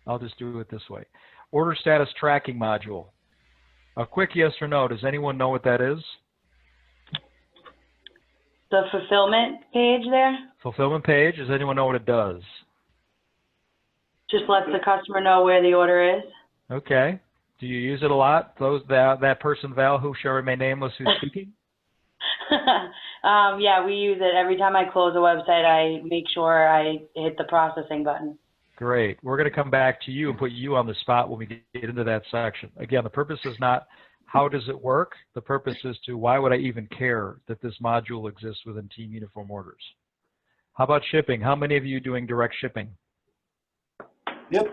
I'll just do it this way. Order status tracking module. A quick yes or no. Does anyone know what that is? The fulfillment page there Fulfillment page. Does anyone know what it does? just lets the customer know where the order is. Okay. Do you use it a lot? That person, Val, who shall remain nameless, who's speaking? Yeah, we use it every time I close a website. I make sure I hit the processing button. Great. We're going to come back to you and put you on the spot when we get into that section. Again, the purpose is not how does it work. The purpose is to why would I even care that this module exists within Team Uniform Orders. How about shipping? How many of you doing direct shipping? Yep.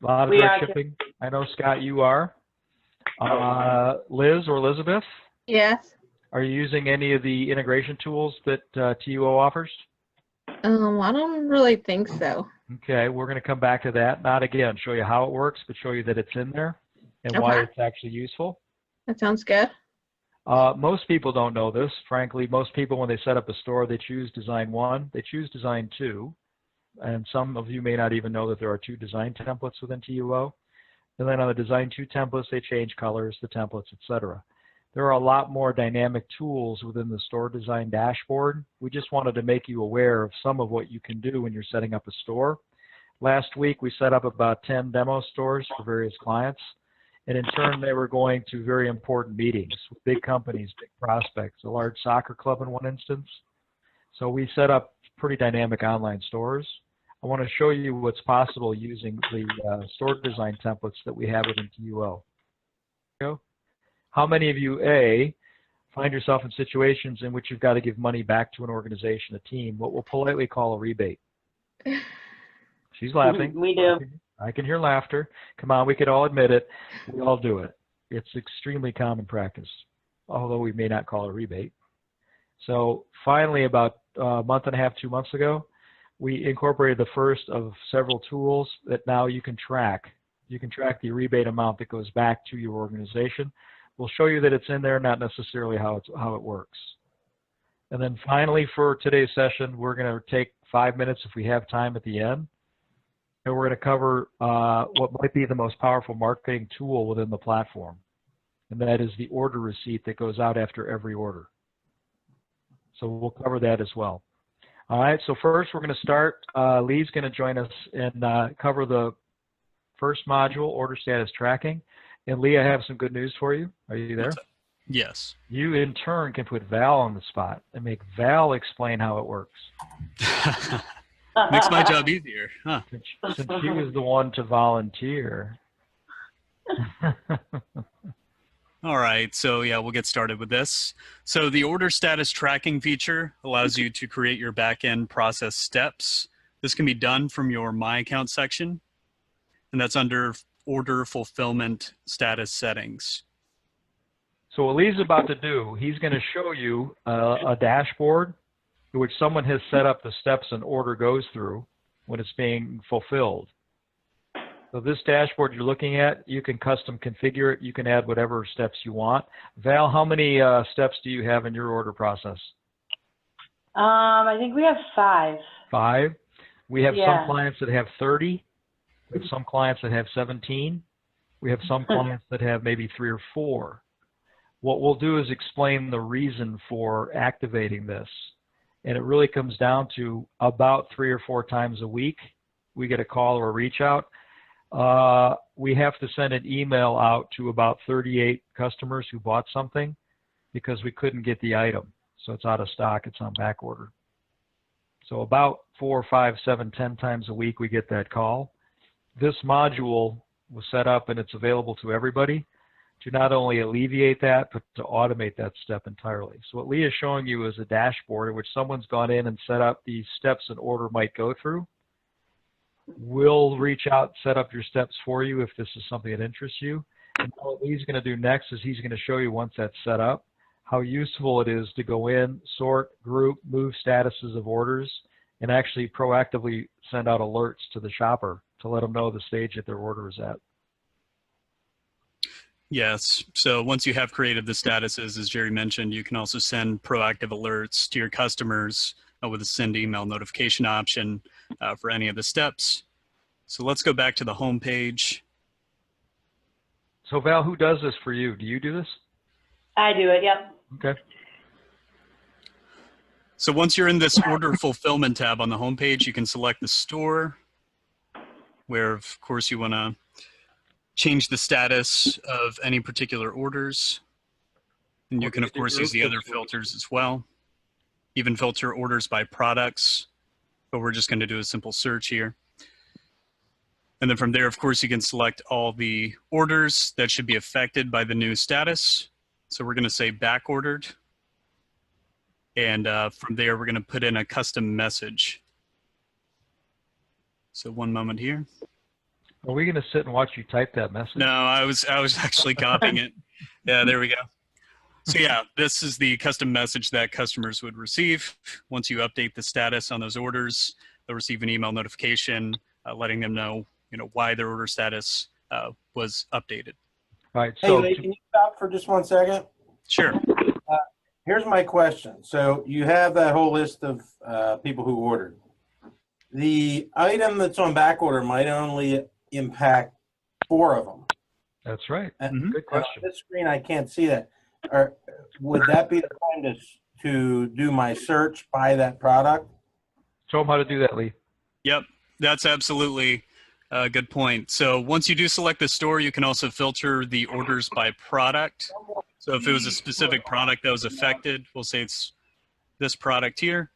A lot of direct shipping. I know, Scott, you are. Liz or Elizabeth? Yes. Are you using any of the integration tools that TUO offers? I don't really think so. Okay, we're going to come back to that. Not again, show you how it works, but show you that it's in there and why it's actually useful. That sounds good. Most people don't know this. Frankly, most people, when they set up a store, they choose Design 1, they choose Design 2, and some of you may not even know that there are 2 design templates within TUO. And then on the Design 2 templates, they change colors, the templates, etc. There are a lot more dynamic tools within the store design dashboard. We just wanted to make you aware of some of what you can do when you're setting up a store. Last week, we set up about 10 demo stores for various clients. And in turn, they were going to very important meetings with big companies, big prospects, a large soccer club in one instance. So we set up pretty dynamic online stores. I want to show you what's possible using the store design templates that we have within TUO. How many of you, A, find yourself in situations in which you've got to give money back to an organization, a team, what we'll politely call a rebate? She's laughing. We do. I can hear laughter. Come on, we could all admit it. We all do it. It's extremely common practice, although we may not call it a rebate. So finally, about a month and a half, 2 months ago, we incorporated the first of several tools that now you can track. You can track the rebate amount that goes back to your organization. We'll show you that it's in there, not necessarily how it works. And then finally, for today's session, we're going to take 5 minutes if we have time at the end. And we're going to cover what might be the most powerful marketing tool within the platform. And that is the order receipt that goes out after every order. So we'll cover that as well. All right, so first we're going to start. Lee's going to join us and cover the first module, order status tracking. And Lee, I have some good news for you. Are you there? Yes. You, in turn, can put Val on the spot and make Val explain how it works. Makes my job easier, huh? Since she was the one to volunteer. All right, so yeah, we'll get started with this. So the order status tracking feature allows you to create your back-end process steps. This can be done from your My Account section, and that's under Order Fulfillment Status Settings. So what Lee's about to do, he's going to show you a dashboard in which someone has set up the steps an order goes through when it's being fulfilled. So this dashboard you're looking at, you can custom configure it. You can add whatever steps you want. Val, how many steps do you have in your order process? I think we have 5. 5? We have some clients that have 30. We have some clients that have 17. We have some clients that have maybe 3 or 4. What we'll do is explain the reason for activating this. And it really comes down to about 3 or 4 times a week, we get a call or a reach out. We have to send an email out to about 38 customers who bought something because we couldn't get the item. So it's out of stock, it's on back order. So about 4, 5, 7, 10 times a week we get that call. This module was set up and it's available to everybody to not only alleviate that, but to automate that step entirely. So what Lee is showing you is a dashboard in which someone's gone in and set up the steps an order might go through. We'll reach out, set up your steps for you if this is something that interests you. And what Lee's going to do next is he's going to show you, once that's set up, how useful it is to go in, sort, group, move statuses of orders, and actually proactively send out alerts to the shopper to let them know the stage that their order is at. Yes, so once you have created the statuses, as Jerry mentioned, you can also send proactive alerts to your customers with a send email notification option for any of the steps. So let's go back to the home page. So Val, who does this for you? Do you do this? I do it, yep. Okay. So once you're in this order fulfillment tab on the home page, you can select the store, where of course you want to change the status of any particular orders. And you can of course use the other filters as well. Even filter orders by products, but we're just going to do a simple search here. And then from there, of course, you can select all the orders that should be affected by the new status. So we're going to say back ordered. And from there, we're going to put in a custom message. So one moment here. Are we going to sit and watch you type that message? No, I was actually copying it. Yeah, there we go. So yeah, this is the custom message that customers would receive. Once you update the status on those orders, they'll receive an email notification letting them know, why their order status was updated. All right. Hey, So Lee, can you stop for just 1 second? Sure. Here's my question. So you have that whole list of people who ordered. The item that's on back order might only impact 4 of them. that's right. And Good on question. this screen, I can't see that. Would that be the time to do my search by that product? Show them how to do that, Lee. Yep, that's absolutely a good point. So once you do select the store, you can also filter the orders by product. So if it was a specific product that was affected, we'll say it's this product here.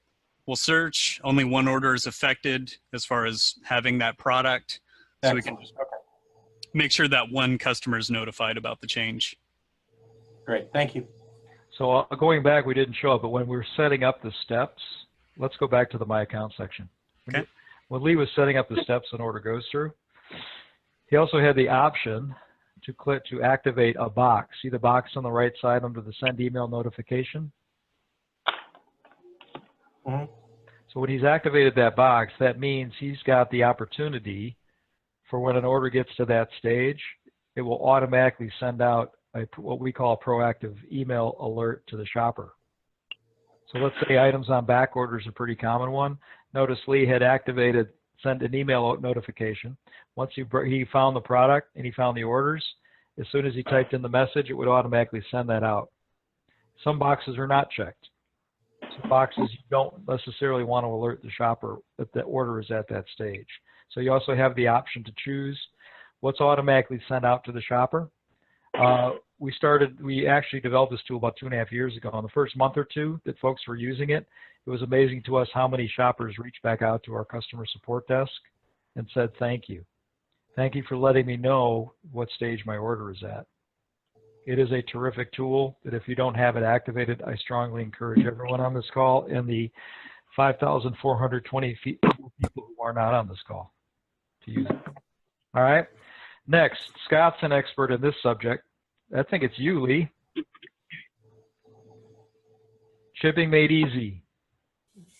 We'll search, only one order is affected as far as having that product. So we can Excellent. Okay. make sure that one customer is notified about the change. Great. Thank you. So going back, we didn't show it, but when we were setting up the steps, let's go back to the My Account section. Okay. When Lee was setting up the steps an order goes through, he also had the option to click to activate a box. See the box on the right side under the send email notification? Mm-hmm. So when he's activated that box, that means he's got the opportunity for when an order gets to that stage, it will automatically send out what we call a proactive email alert to the shopper. So let's say items on back order is a pretty common one. Notice Lee had activated send an email notification. Once he found the product and he found the orders, as soon as he typed in the message, it would automatically send that out. Some boxes are not checked. Some boxes you don't necessarily want to alert the shopper that the order is at that stage. So you also have the option to choose what's automatically sent out to the shopper. We actually developed this tool about 2.5 years ago. In the first month or two that folks were using it, it was amazing to us how many shoppers reached back out to our customer support desk and said, thank you. Thank you for letting me know what stage my order is at. It is a terrific tool that if you don't have it activated, I strongly encourage everyone on this call and the 5,420 people who are not on this call to use it. All right. Next, Scott's an expert in this subject. I think it's you, Lee. Shipping made easy.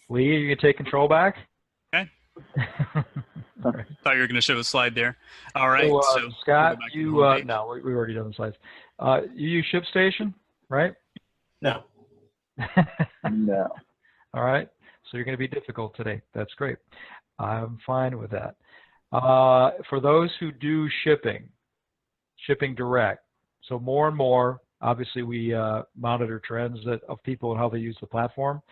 Lee, are you going to take control back? Okay. Thought you were going to show a slide there. All right. So, Scott, we'll go back to the home page. no, we've already done the slides. You use ShipStation, right? No. No. All right. So you're going to be difficult today. That's great. I'm fine with that. For those who do shipping direct, so more and more, obviously we monitor trends of people and how they use the platform.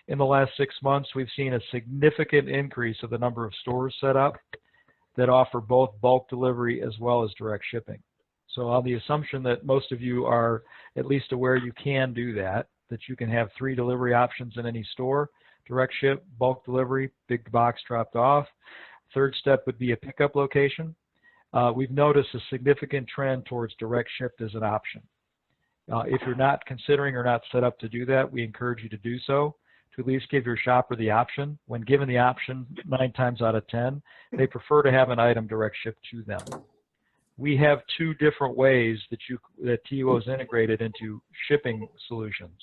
In the last 6 months, we've seen a significant increase of the number of stores set up that offer both bulk delivery as well as direct shipping. So on the assumption that most of you are at least aware you can do that you can have 3 delivery options in any store: direct ship, bulk delivery, big box dropped off. Third step would be a pickup location. We've noticed a significant trend towards direct shipped as an option. If you're not considering or not set up to do that, we encourage you to do so, to at least give your shopper the option. When given the option, 9 times out of 10, they prefer to have an item direct shipped to them. We have 2 different ways that TUO is integrated into shipping solutions.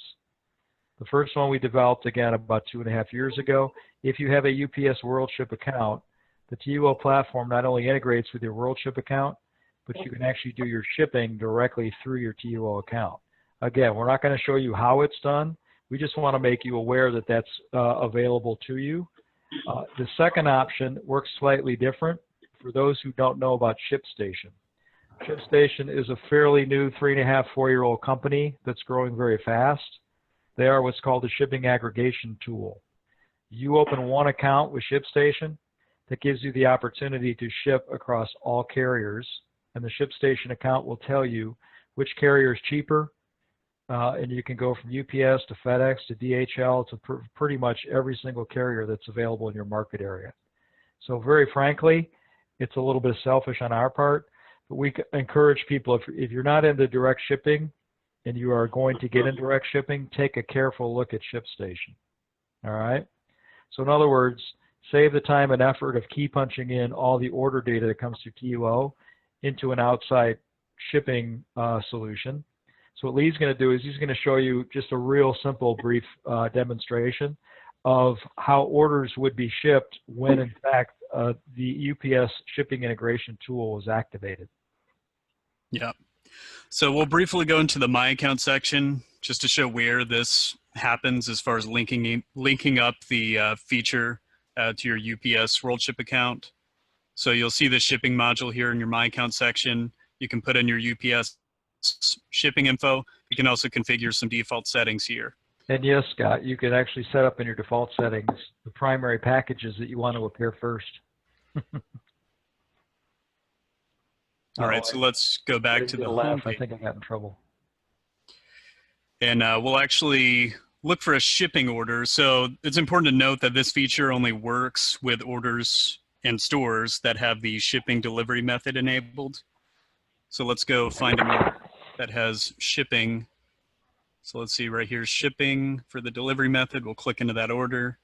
The first one we developed, again, about 2.5 years ago. If you have a UPS WorldShip account, the TUO platform not only integrates with your WorldShip account, but you can actually do your shipping directly through your TUO account. Again, we're not going to show you how it's done. We just want to make you aware that that's available to you. The second option works slightly different. for those who don't know about ShipStation. ShipStation is a fairly new 3.5, 4-year-old company that's growing very fast. They are what's called a shipping aggregation tool. You open one account with ShipStation that gives you the opportunity to ship across all carriers, and the ShipStation account will tell you which carrier is cheaper, and you can go from UPS to FedEx to DHL to pretty much every single carrier that's available in your market area. So very frankly, it's a little bit selfish on our part, but we encourage people, if you're not into direct shipping and you are going to get in direct shipping, take a careful look at ShipStation. All right? So in other words, save the time and effort of key punching in all the order data that comes through TUO into an outside shipping solution. So what Lee's going to do is he's going to show you just a real simple, brief demonstration of how orders would be shipped when, in fact, the UPS shipping integration tool is activated. Yeah. So we'll briefly go into the My Account section just to show where this happens as far as linking up the feature to your UPS WorldShip account. So you'll see the shipping module here in your My Account section. You can put in your UPS shipping info. You can also configure some default settings here. And yes, Scott, you can actually set up in your default settings the primary packages that you want to appear first. All right, so let's go back to the home I page. think I got in trouble. And we'll actually look for a shipping order. So it's important to note that this feature only works with orders and stores that have the shipping delivery method enabled. So let's go find an order that has shipping. So let's see right here, shipping for the delivery method. We'll click into that order.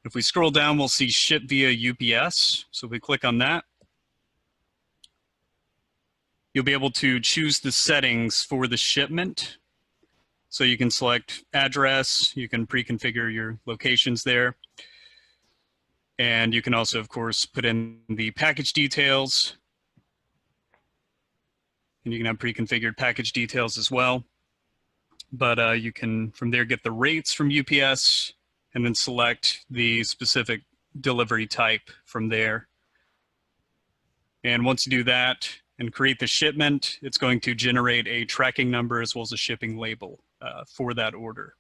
If we scroll down, we'll see ship via UPS. So if we click on that, you'll be able to choose the settings for the shipment. So you can select address, you can pre-configure your locations there. And you can also, of course, put in the package details. And you can have pre-configured package details as well. But you can, from there, get the rates from UPS and then select the specific delivery type from there. And once you do that and create the shipment, it's going to generate a tracking number as well as a shipping label for that order.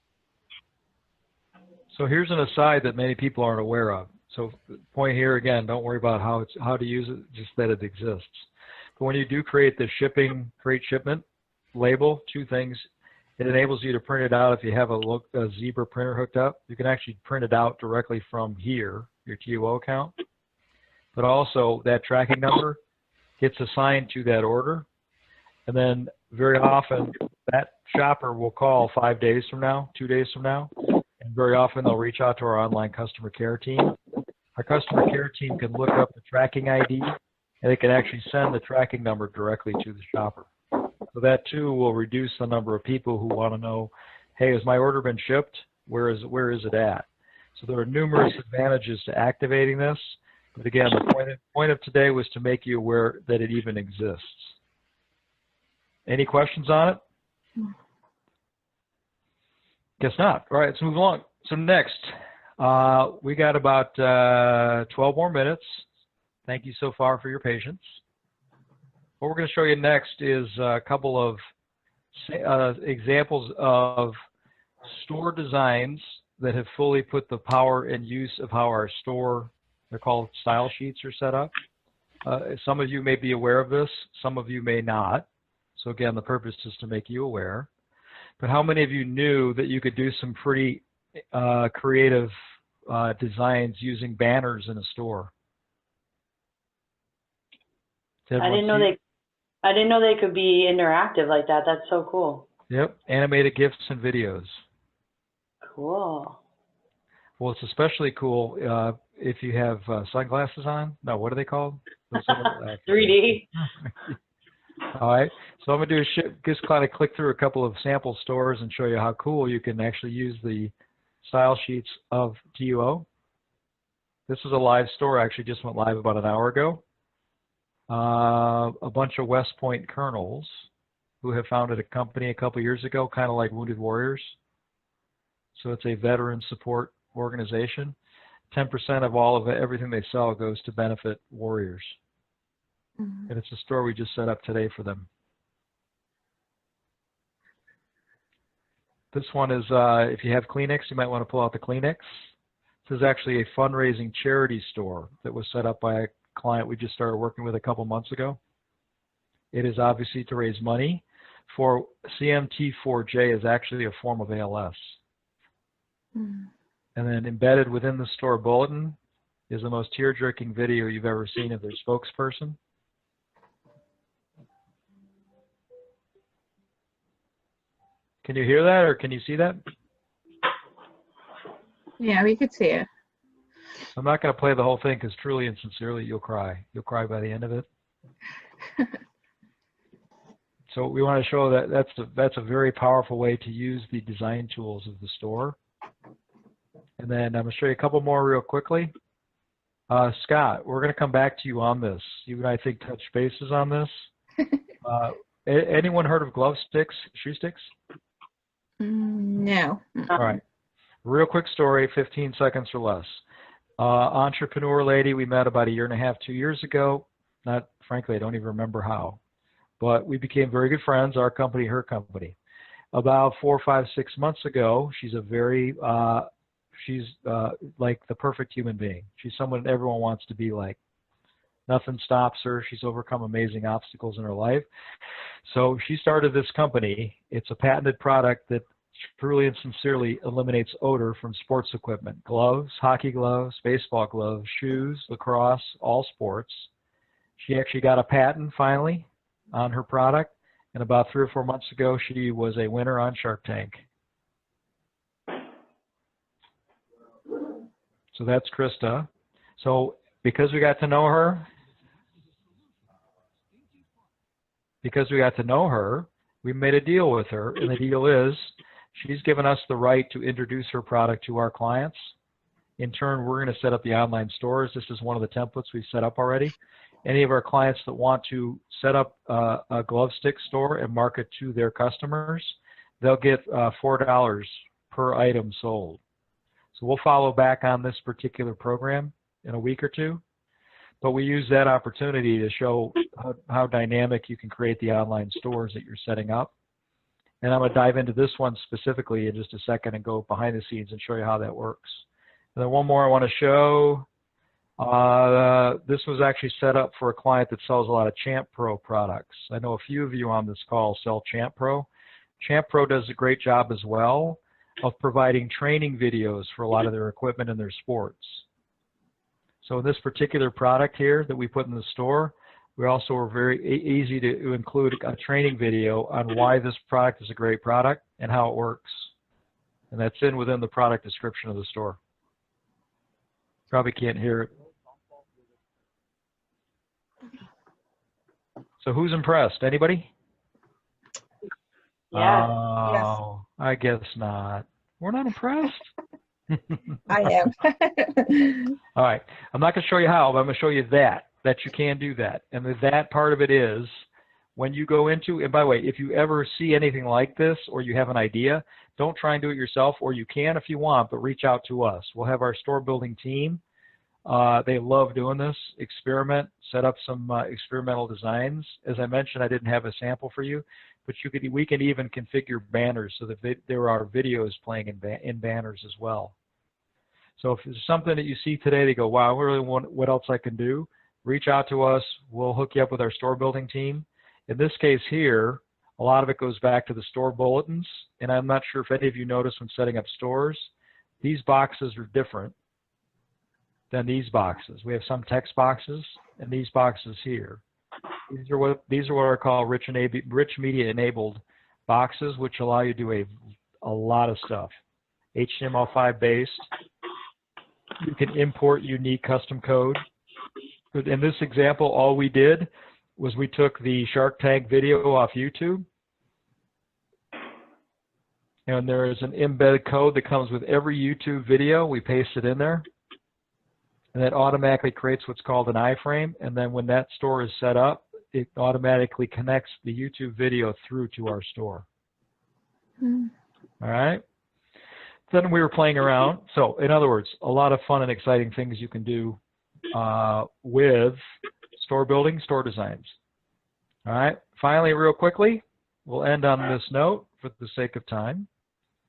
So here's an aside that many people aren't aware of. So the point here, again, don't worry about how to use it, just that it exists. But when you do create the create shipment label, two things. It enables you to print it out if you have a Zebra printer hooked up. You can actually print it out directly from here, your TUO account. But also that tracking number gets assigned to that order. And then very often that shopper will call 5 days from now, 2 days from now. And very often they'll reach out to our online customer care team. Our customer care team can look up the tracking ID and they can actually send the tracking number directly to the shopper. So that too will reduce the number of people who want to know, hey, has my order been shipped? Where is it at? So there are numerous advantages to activating this. But again, the point of today was to make you aware that it even exists. Any questions on it? Guess not. All right, let's move along. So next, we got about 12 more minutes. Thank you so far for your patience. What we're going to show you next is a couple of examples of store designs that have fully put the power and use of how our store, they're called style sheets, are set up. Some of you may be aware of this, some of you may not. So again, the purpose is to make you aware. But how many of you knew that you could do some pretty creative designs using banners in a store? I didn't know they could be interactive like that. That's so cool. Yep, animated GIFs and videos. Cool. Well, it's especially cool if you have sunglasses on. No, what are they called? 3D. All right, so I'm going to do just kind of click through a couple of sample stores and show you how cool you can actually use the style sheets of TUO. This is a live store, actually just went live about an hour ago. A bunch of West Point colonels who have founded a company a couple years ago, kind of like Wounded Warriors. So it's a veteran support organization. 10% of all of everything they sell goes to benefit warriors. Mhm. And it's a store we just set up today for them. This one is, if you have Kleenex, you might want to pull out the Kleenex. This is actually a fundraising charity store that was set up by a client we just started working with a couple months ago. It is obviously to raise money for CMT4J is actually a form of ALS. Mhm. And then embedded within the store bulletin is the most tear-jerking video you've ever seen of their spokesperson. Can you hear that or can you see that? Yeah, we could see it. I'm not going to play the whole thing because truly and sincerely you'll cry. You'll cry by the end of it. So we want to show that that's a very powerful way to use the design tools of the store. And then I'm going to show you a couple more real quickly. Scott, we're going to come back to you on this. You and I think touch bases on this. Anyone heard of glove sticks, shoe sticks? No. All right. Real quick story, 15 seconds or less. Entrepreneur lady we met about 1.5 years, 2 years ago. Not, frankly, I don't even remember how. But we became very good friends, our company, her company. About 4, 5, 6 months ago, she's a very, like the perfect human being. She's someone everyone wants to be like. Nothing stops her. She's overcome amazing obstacles in her life. So she started this company. It's a patented product that truly and sincerely eliminates odor from sports equipment. Gloves, hockey gloves, baseball gloves, shoes, lacrosse, all sports. She actually got a patent finally on her product. And about 3 or 4 months ago, she was a winner on Shark Tank. So that's Krista. So because we got to know her, we made a deal with her. And the deal is she's given us the right to introduce her product to our clients. In turn, we're going to set up the online stores. This is one of the templates we've set up already. Any of our clients that want to set up a glove stick store and market to their customers, they'll get $4 per item sold. So we'll follow back on this particular program in a week or two. But we use that opportunity to show how dynamic you can create the online stores that you're setting up. And I'm going to dive into this one specifically in just a second and go behind the scenes and show you how that works. And then one more I want to show. This was actually set up for a client that sells a lot of Champ Pro products. I know a few of you on this call sell Champ Pro. Champ Pro does a great job as well of providing training videos for a lot of their equipment in their sports. So this particular product here that we put in the store, we also were very easy to include a training video on why this product is a great product and how it works. And that's within the product description of the store. Probably can't hear it. So who's impressed? Anybody? Yeah. Oh, I guess not. We're not impressed. I am. All right. I'm not going to show you how, but I'm going to show you that you can do that. And that part of it is when you go into, and by the way, if you ever see anything like this or you have an idea, don't try and do it yourself, or you can if you want, but reach out to us. We'll have our store building team. They love doing this. Experiment, set up some experimental designs. As I mentioned, I didn't have a sample for you, but we can even configure banners so that there are videos playing in banners as well. So if there's something that you see today that you go, wow, I really want what else I can do, reach out to us. We'll hook you up with our store building team. In this case here, a lot of it goes back to the store bulletins. And I'm not sure if any of you noticed when setting up stores, these boxes are different than these boxes. We have some text boxes and these boxes here. These are what are called rich media enabled boxes, which allow you to do a lot of stuff. HTML5 based. You can import unique custom code. In this example, all we did was we took the Shark Tank video off YouTube, and there is an embedded code that comes with every YouTube video. We paste it in there, and that automatically creates what's called an iframe. And then when that store is set up, it automatically connects the YouTube video through to our store. All right. then we were playing around. So in other words, a lot of fun and exciting things you can do with store building, store designs. All right. Finally, real quickly, we'll end on this note for the sake of time.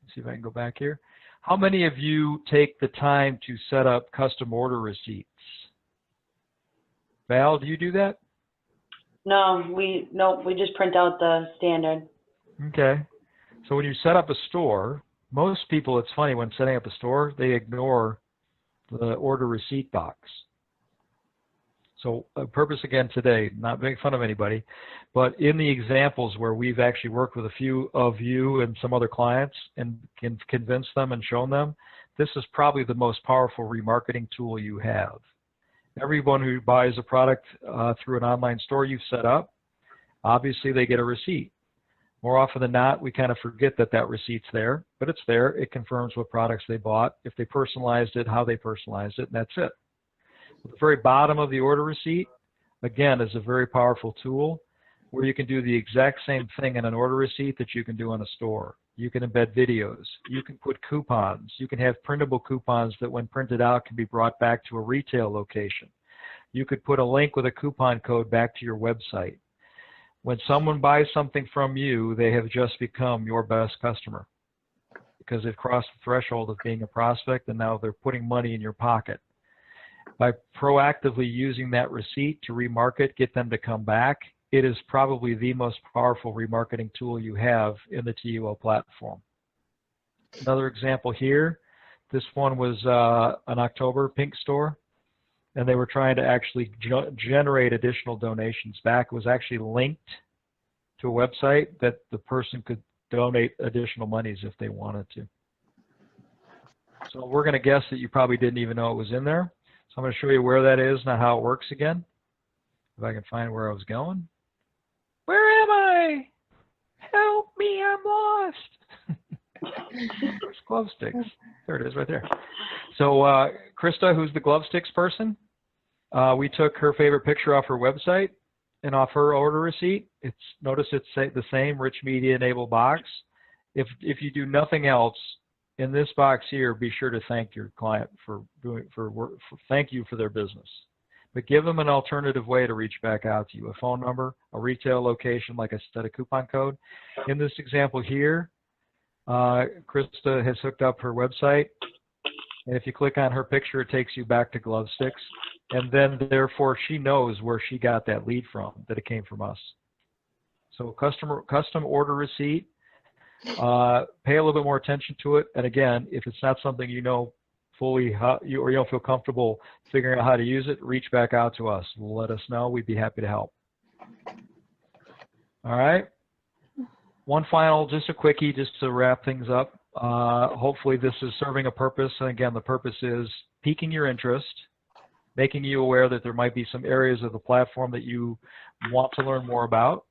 Let's see if I can go back here. How many of you take the time to set up custom order receipts? Val, do you do that? No, we just print out the standard. Okay. So when you set up a store, most people, it's funny, when setting up a store, they ignore the order receipt box. So purpose again today, not making fun of anybody, but in the examples where we've actually worked with a few of you and some other clients and can convince them and shown them, this is probably the most powerful remarketing tool you have. Everyone who buys a product through an online store you've set up, obviously they get a receipt. More often than not, we kind of forget that that receipt's there, but it's there. It confirms what products they bought, if they personalized it, how they personalized it, and that's it. At the very bottom of the order receipt, again, is a very powerful tool where you can do the exact same thing in an order receipt that you can do in a store. You can embed videos. You can put coupons. You can have printable coupons that when printed out can be brought back to a retail location. You could put a link with a coupon code back to your website. When someone buys something from you, they have just become your best customer because they've crossed the threshold of being a prospect and now they're putting money in your pocket. By proactively using that receipt to remarket, get them to come back, it is probably the most powerful remarketing tool you have in the TUO platform. Another example here, this one was an October Pink store, and they were trying to actually generate additional donations back. It was actually linked to a website that the person could donate additional monies if they wanted to. So we're going to guess that you probably didn't even know it was in there. So I'm going to show you where that is, not how it works again. If I can find where I was going. Where am I? Help me, I'm lost. There's glove sticks. There it is right there. So Krista, who's the glove sticks person, we took her favorite picture off her website and off her order receipt. Notice it's the same rich media enabled box. If you do nothing else, in this box here, be sure to thank your client thank you for their business. But give them an alternative way to reach back out to you, a phone number, a retail location, like I said, a coupon code. In this example here, Krista has hooked up her website, and if you click on her picture, it takes you back to Glove Sticks, and then therefore she knows where she got that lead from, that it came from us. So custom order receipt. Pay a little bit more attention to it, and again, if it's not something you know fully or you don't feel comfortable figuring out how to use it, reach back out to us. Let us know. We'd be happy to help. All right. One final, just a quickie, just to wrap things up. Hopefully this is serving a purpose, and again, the purpose is piquing your interest, making you aware that there might be some areas of the platform that you want to learn more about.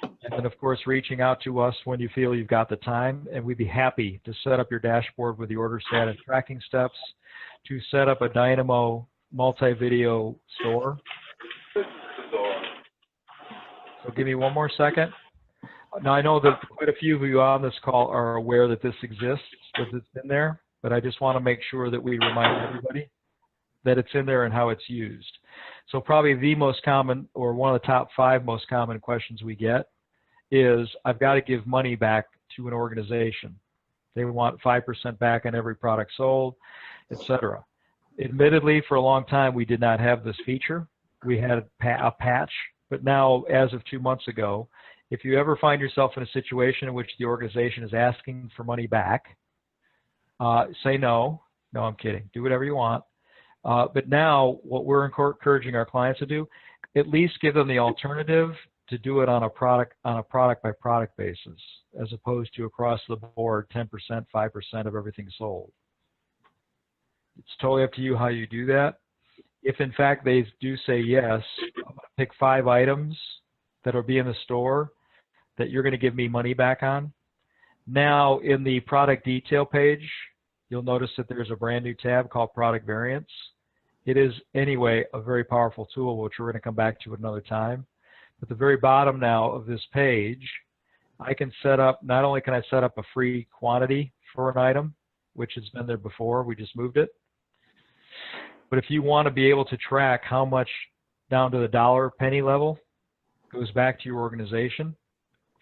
And then, of course, reaching out to us when you feel you've got the time, and we'd be happy to set up your dashboard with the order status tracking steps, to set up a Dynamo multi-video store. So give me one more second. Now, I know that quite a few of you on this call are aware that this exists, that it's in there, but I just want to make sure that we remind everybody that it's in there and how it's used. So probably the most common, or one of the top 5 most common questions we get is, I've got to give money back to an organization. They want 5% back on every product sold, etc. Admittedly, for a long time, we did not have this feature. We had a patch, but now, as of 2 months ago, if you ever find yourself in a situation in which the organization is asking for money back, say no. No, I'm kidding. Do whatever you want. But now, what we're encouraging our clients to do, at least give them the alternative to do it on a product by product basis, as opposed to across the board 10%, 5% of everything sold. It's totally up to you how you do that. If in fact they do say yes, I'm going to pick 5 items that will be in the store that you're going to give me money back on. Now, in the product detail page, you'll notice that there's a brand new tab called Product Variants. It is, anyway, a very powerful tool, which we're going to come back to another time. At the very bottom now of this page, I can set up, not only can I set up a free quantity for an item, which has been there before. We just moved it. But if you want to be able to track how much down to the dollar penny level goes back to your organization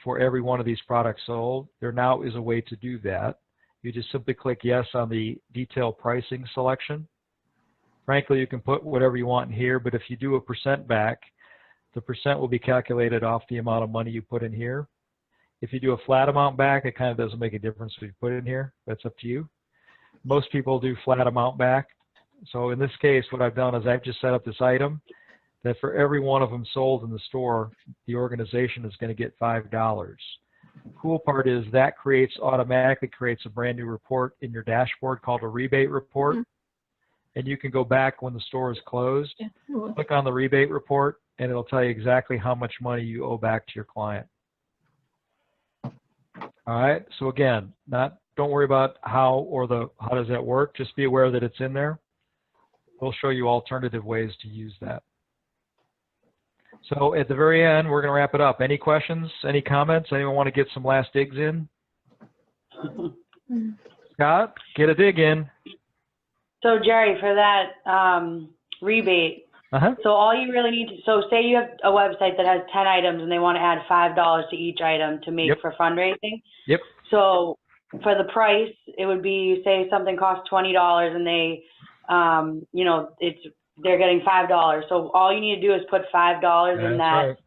for every one of these products sold, there now is a way to do that. You just simply click yes on the detailed pricing selection. Frankly, you can put whatever you want in here, but if you do a percent back, the percent will be calculated off the amount of money you put in here. If you do a flat amount back, it kind of doesn't make a difference what you put in here. That's up to you. Most people do flat amount back. So in this case, what I've done is I've just set up this item that for every one of them sold in the store, the organization is going to get $5. The cool part is that automatically creates a brand new report in your dashboard called a rebate report. And you can go back when the store is closed, click on the rebate report, and it'll tell you exactly how much money you owe back to your client. All right, so again, don't worry about how does that work. Just be aware that it's in there. We'll show you alternative ways to use that. So at the very end, we're going to wrap it up. Any questions? Any comments? Anyone want to get some last digs in? Scott, get a dig in. So Jerry, for that rebate, so all you really need to, so say you have a website that has 10 items and they want to add $5 to each item to make for fundraising. Yep. So for the price, it would be, say something costs $20 and they, you know, they're getting $5. So all you need to do is put $5 in that. Right.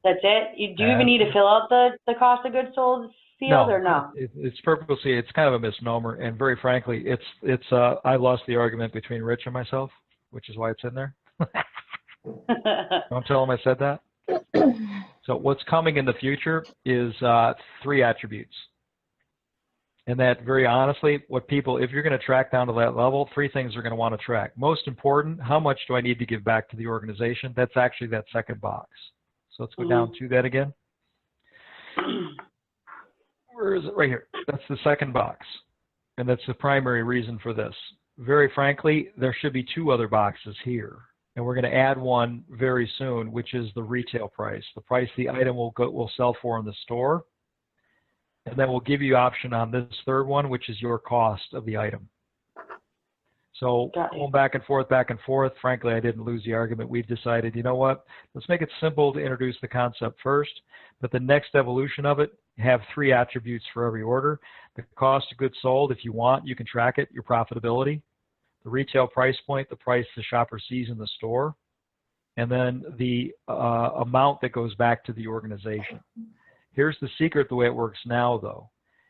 That's it? Do you even need to fill out the cost of goods sold field or no? It's purposely, it's kind of a misnomer. And very frankly, I lost the argument between Rich and myself, which is why it's in there. Don't tell him I said that. So what's coming in the future is 3 attributes. And that, very honestly, if you're going to track down to that level, 3 things you're going to want to track. Most important, how much do I need to give back to the organization? That's actually that second box. So let's go down to that again. Where is it? Right here. That's the second box. And that's the primary reason for this. Very frankly, there should be 2 other boxes here. And we're going to add one very soon, which is the retail price, the price the item will sell for in the store. And then we'll give you option on this third one, which is your cost of the item. So going back and forth, frankly, I didn't lose the argument. We've decided, you know what, let's make it simple to introduce the concept first, but the next evolution of it, have 3 attributes for every order. The cost of goods sold, if you want, you can track it, your profitability, the retail price point, the price the shopper sees in the store, and then the amount that goes back to the organization. Here's the secret the way it works now, though.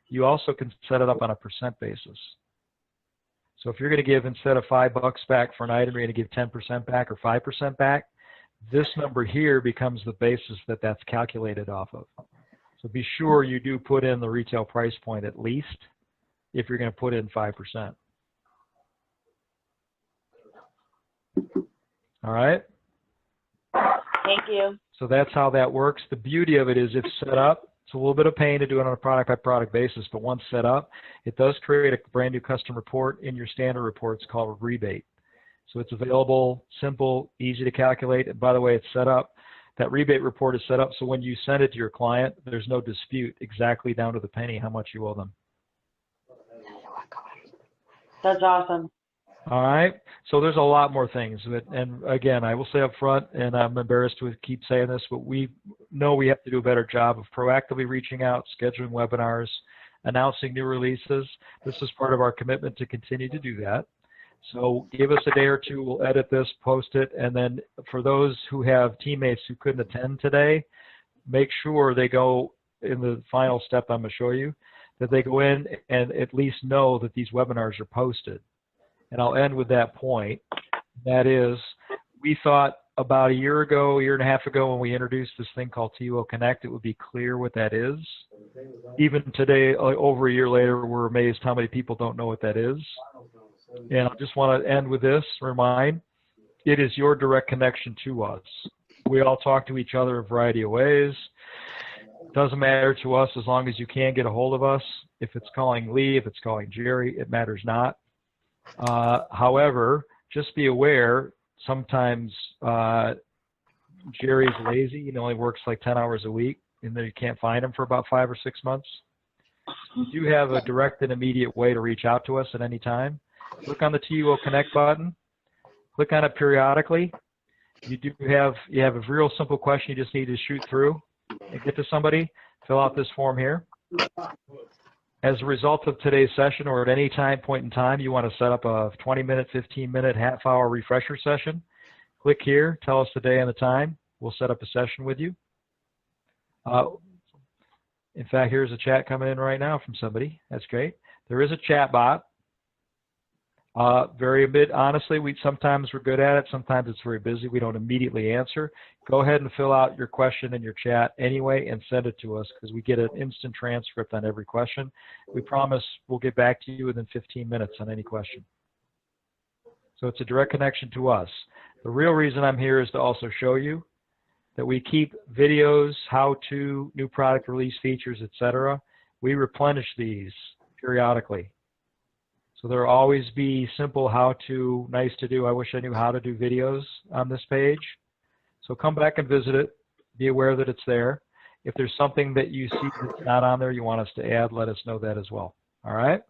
You also can set it up on a percent basis. So if you're going to give, instead of $5 back for an item, you're going to give 10% back or 5% back, this number here becomes the basis that's calculated off of. So be sure you do put in the retail price point at least if you're going to put in 5%. All right? Thank you. So that's how that works. The beauty of it is if set up, it's a little bit of pain to do it on a product-by-product basis, but once set up, it does create a brand new custom report in your standard reports called a rebate. So it's available, simple, easy to calculate. And by the way, it's set up. That rebate report is set up so when you send it to your client, there's no dispute exactly down to the penny how much you owe them. That's awesome. All right. So there's a lot more things. And again, I will say up front, and I'm embarrassed to keep saying this, but we know we have to do a better job of proactively reaching out, scheduling webinars, announcing new releases. This is part of our commitment to continue to do that. So give us a day or two. We'll edit this, post it. And then for those who have teammates who couldn't attend today, make sure they go in the final step I'm going to show you, that they go in and at least know that these webinars are posted. And I'll end with that point. That is, we thought about a year and a half ago when we introduced this thing called TiVo Connect, it would be clear what that is. Even today, over a year later, we're amazed how many people don't know what that is. And I just want to end with this, remind, it is your direct connection to us. We all talk to each other a variety of ways. It doesn't matter to us as long as you can get a hold of us. If it's calling Lee, if it's calling Jerry, it matters not. However, just be aware, sometimes Jerry's lazy and only works like 10 hours a week, and then you can't find him for about 5 or 6 months. You do have a direct and immediate way to reach out to us at any time. Click on the TUO Connect button. Click on it periodically. You have a real simple question you just need to shoot through and get to somebody. Fill out this form here. As a result of today's session, or at any point in time, you want to set up a 20-minute, 15-minute, half-hour refresher session, click here, tell us the day and the time. We'll set up a session with you. In fact, here's a chat coming in right now from somebody. That's great. There is a chat bot. Honestly, sometimes we're good at it. Sometimes it's very busy. We don't immediately answer. Go ahead and fill out your question in your chat anyway and send it to us, because we get an instant transcript on every question. We promise we'll get back to you within 15 minutes on any question. So it's a direct connection to us. The real reason I'm here is to also show you that we keep videos, how-to, new product release features, etc. We replenish these periodically. So there'll always be simple how-to, nice to do, I wish I knew how to do videos on this page. So come back and visit it. Be aware that it's there. If there's something that you see that's not on there you want us to add, let us know that as well. All right?